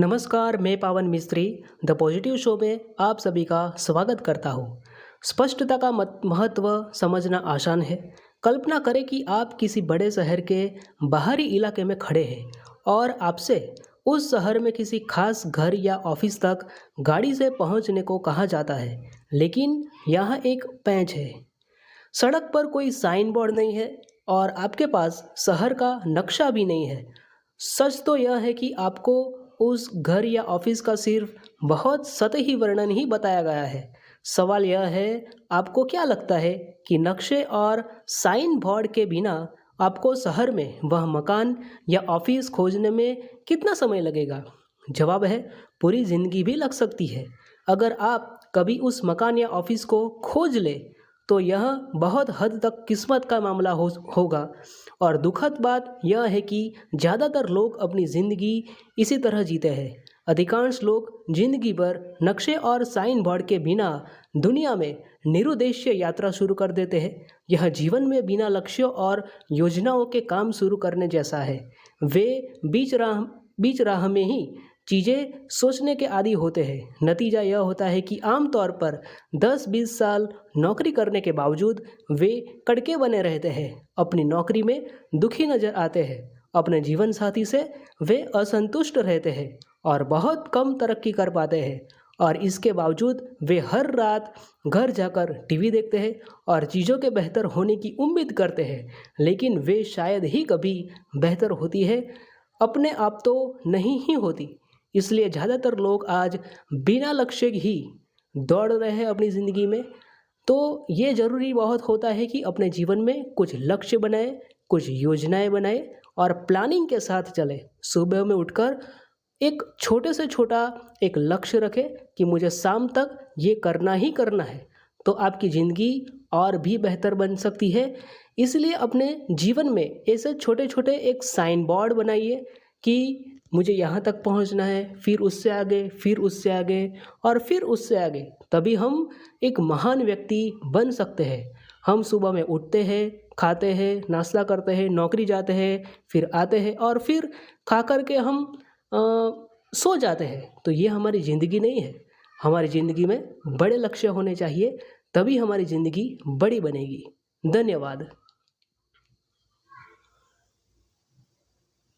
नमस्कार, मैं पावन मिस्त्री द पॉजिटिव शो में आप सभी का स्वागत करता हूँ। स्पष्टता का महत्व समझना आसान है। कल्पना करें कि आप किसी बड़े शहर के बाहरी इलाके में खड़े हैं और आपसे उस शहर में किसी खास घर या ऑफिस तक गाड़ी से पहुँचने को कहा जाता है, लेकिन यहाँ एक पैंच है। सड़क पर कोई साइन बोर्ड नहीं है और आपके पास शहर का नक्शा भी नहीं है। सच तो यह है कि आपको उस घर या ऑफिस का सिर्फ बहुत सतही वर्णन ही बताया गया है। सवाल यह है, आपको क्या लगता है कि नक्शे और साइन बोर्ड के बिना आपको शहर में वह मकान या ऑफिस खोजने में कितना समय लगेगा? जवाब है, पूरी ज़िंदगी भी लग सकती है। अगर आप कभी उस मकान या ऑफिस को खोज ले तो यह बहुत हद तक किस्मत का मामला होगा। और दुखद बात यह है कि ज़्यादातर लोग अपनी ज़िंदगी इसी तरह जीते हैं। अधिकांश लोग ज़िंदगी भर नक्शे और साइन बोर्ड के बिना दुनिया में निरुद्देश्य यात्रा शुरू कर देते हैं। यह जीवन में बिना लक्ष्यों और योजनाओं के काम शुरू करने जैसा है। वे बीच राह में ही चीज़ें सोचने के आदी होते हैं। नतीजा यह होता है कि आमतौर पर 10-20 साल नौकरी करने के बावजूद वे कड़के बने रहते हैं, अपनी नौकरी में दुखी नजर आते हैं, अपने जीवन साथी से वे असंतुष्ट रहते हैं और बहुत कम तरक्की कर पाते हैं। और इसके बावजूद वे हर रात घर जाकर टीवी देखते हैं और चीज़ों के बेहतर होने की उम्मीद करते हैं, लेकिन वे शायद ही कभी बेहतर होती है, अपने आप तो नहीं ही होती। इसलिए ज़्यादातर लोग आज बिना लक्ष्य ही दौड़ रहे हैं अपनी ज़िंदगी में। तो ये ज़रूरी बहुत होता है कि अपने जीवन में कुछ लक्ष्य बनाए, कुछ योजनाएं बनाए और प्लानिंग के साथ चले। सुबह में उठकर एक छोटे से छोटा एक लक्ष्य रखें कि मुझे शाम तक ये करना ही करना है, तो आपकी ज़िंदगी और भी बेहतर बन सकती है। इसलिए अपने जीवन में ऐसे छोटे छोटे एक साइन बोर्ड बनाइए कि मुझे यहाँ तक पहुँचना है, फिर उससे आगे, फिर उससे आगे और फिर उससे आगे। तभी हम एक महान व्यक्ति बन सकते हैं। हम सुबह में उठते हैं, खाते हैं, नाश्ता करते हैं, नौकरी जाते हैं, फिर आते हैं और फिर खा कर के हम सो जाते हैं। तो ये हमारी ज़िंदगी नहीं है। हमारी ज़िंदगी में बड़े लक्ष्य होने चाहिए, तभी हमारी ज़िंदगी बड़ी बनेगी। धन्यवाद।